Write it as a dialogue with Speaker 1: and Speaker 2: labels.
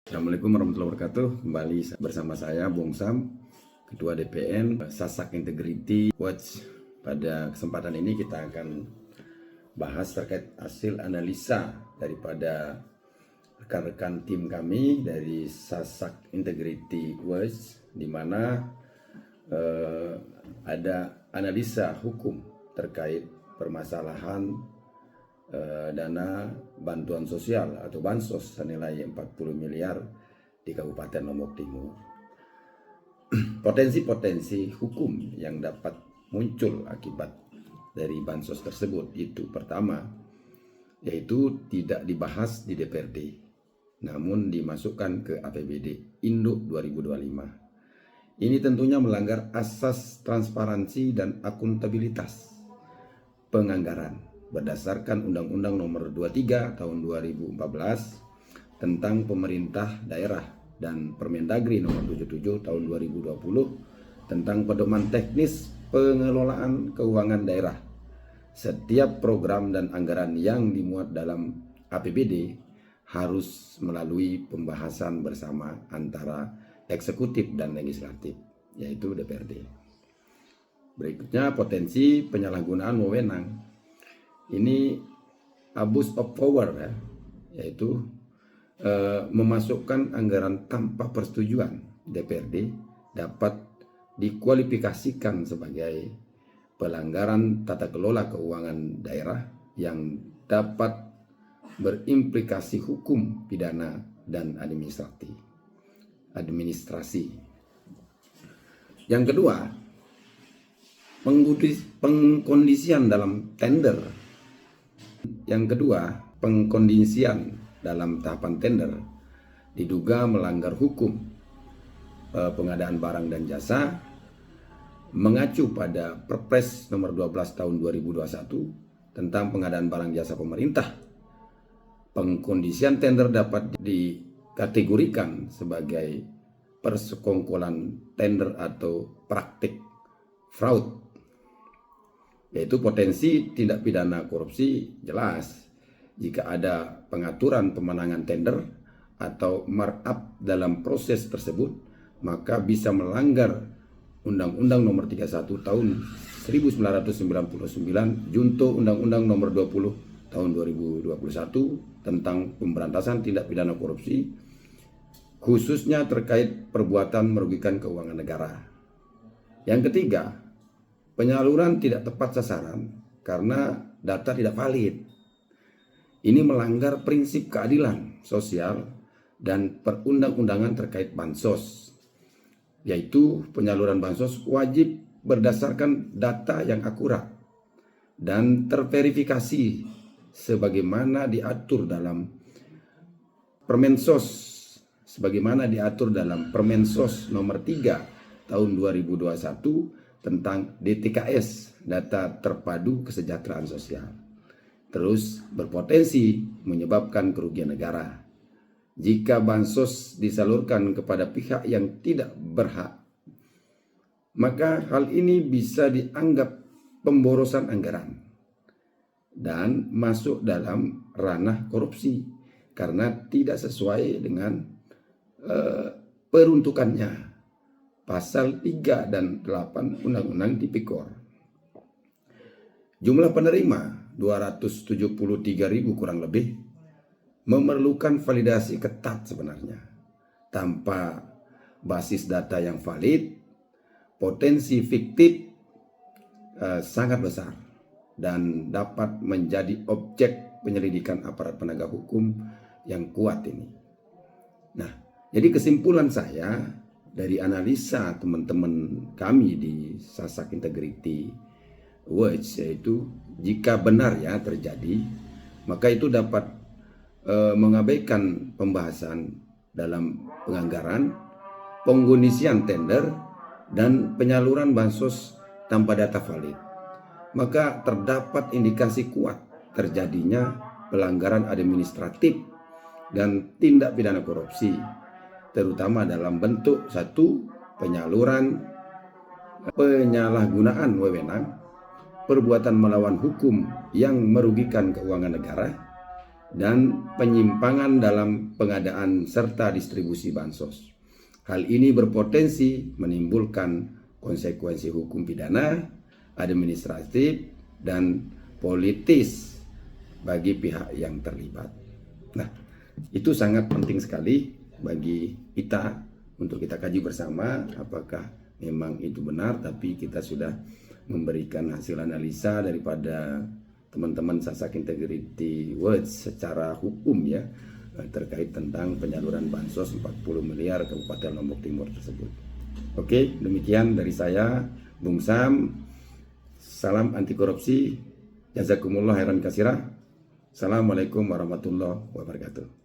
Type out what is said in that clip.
Speaker 1: Assalamualaikum warahmatullahi wabarakatuh. Kembali bersama saya Bung Sam, Ketua DPN Sasak Integrity Watch. Pada kesempatan ini kita akan bahas terkait hasil analisa daripada rekan-rekan tim kami dari Sasak Integrity Watch, di mana ada analisa hukum terkait permasalahan dana bantuan sosial atau bansos senilai 40 miliar di Kabupaten Lombok Timur. Potensi-potensi hukum yang dapat muncul akibat dari bansos tersebut itu pertama, yaitu tidak dibahas di DPRD, namun dimasukkan ke APBD Induk 2025. Ini tentunya melanggar asas transparansi dan akuntabilitas penganggaran berdasarkan Undang-Undang Nomor 23 Tahun 2014 tentang Pemerintah Daerah dan Permendagri Nomor 77 Tahun 2020 tentang pedoman teknis pengelolaan keuangan daerah. Setiap program dan anggaran yang dimuat dalam APBD harus melalui pembahasan bersama antara eksekutif dan legislatif, yaitu DPRD. Berikutnya, potensi penyalahgunaan wewenang. Ini abuse of power, yaitu memasukkan anggaran tanpa persetujuan DPRD dapat dikualifikasikan sebagai pelanggaran tata kelola keuangan daerah yang dapat berimplikasi hukum, pidana, dan administrasi. Yang kedua, pengkondisian dalam tender. Yang kedua, pengkondisian dalam tahapan tender diduga melanggar hukum pengadaan barang dan jasa mengacu pada Perpres nomor 12 tahun 2021 tentang pengadaan barang jasa pemerintah. Pengkondisian tender dapat dikategorikan sebagai persekongkolan tender atau praktik fraud, yaitu potensi tindak pidana korupsi jelas jika ada pengaturan pemenangan tender atau markup dalam proses tersebut, maka bisa melanggar Undang-Undang Nomor 31 Tahun 1999 junto Undang-Undang Nomor 20 Tahun 2021 tentang pemberantasan tindak pidana korupsi, khususnya terkait perbuatan merugikan keuangan negara. Yang ketiga, penyaluran tidak tepat sasaran karena data tidak valid. Ini melanggar prinsip keadilan sosial dan perundang-undangan terkait bansos, yaitu penyaluran bansos wajib berdasarkan data yang akurat dan terverifikasi sebagaimana diatur dalam Permensos nomor 3 tahun 2021 tentang DTKS, data terpadu kesejahteraan sosial. Terus berpotensi menyebabkan kerugian negara jika bansos disalurkan kepada pihak yang tidak berhak. Maka hal ini bisa dianggap pemborosan anggaran dan masuk dalam ranah korupsi karena tidak sesuai dengan peruntukannya. Pasal 3 dan 8 Undang-Undang Tipikor. Jumlah penerima 273.000 kurang lebih memerlukan validasi ketat sebenarnya. Tanpa basis data yang valid, potensi fiktif sangat besar dan dapat menjadi objek penyelidikan aparat penegak hukum yang kuat ini. Nah, jadi kesimpulan saya dari analisa teman-teman kami di Sasak Integrity Watch, yaitu jika benar ya terjadi, maka itu dapat mengabaikan pembahasan dalam penganggaran, pengkondisian tender, dan penyaluran bansos tanpa data valid. Maka terdapat indikasi kuat terjadinya pelanggaran administratif dan tindak pidana korupsi, terutama dalam bentuk satu, penyalahgunaan wewenang, perbuatan melawan hukum yang merugikan keuangan negara, dan penyimpangan dalam pengadaan serta distribusi bansos. Hal ini berpotensi menimbulkan konsekuensi hukum pidana, administratif, dan politis bagi pihak yang terlibat. Nah, itu sangat penting sekali bagi kita untuk kita kaji bersama apakah memang itu benar, tapi kita sudah memberikan hasil analisa daripada teman-teman Sasak Integrity Watch secara hukum ya, terkait tentang penyaluran bansos 40 miliar Kabupaten Lombok Timur tersebut. Oke, demikian dari saya, Bung Sam. Salam anti korupsi. Jazakumullah khairan katsirah. Assalamualaikum warahmatullahi wabarakatuh.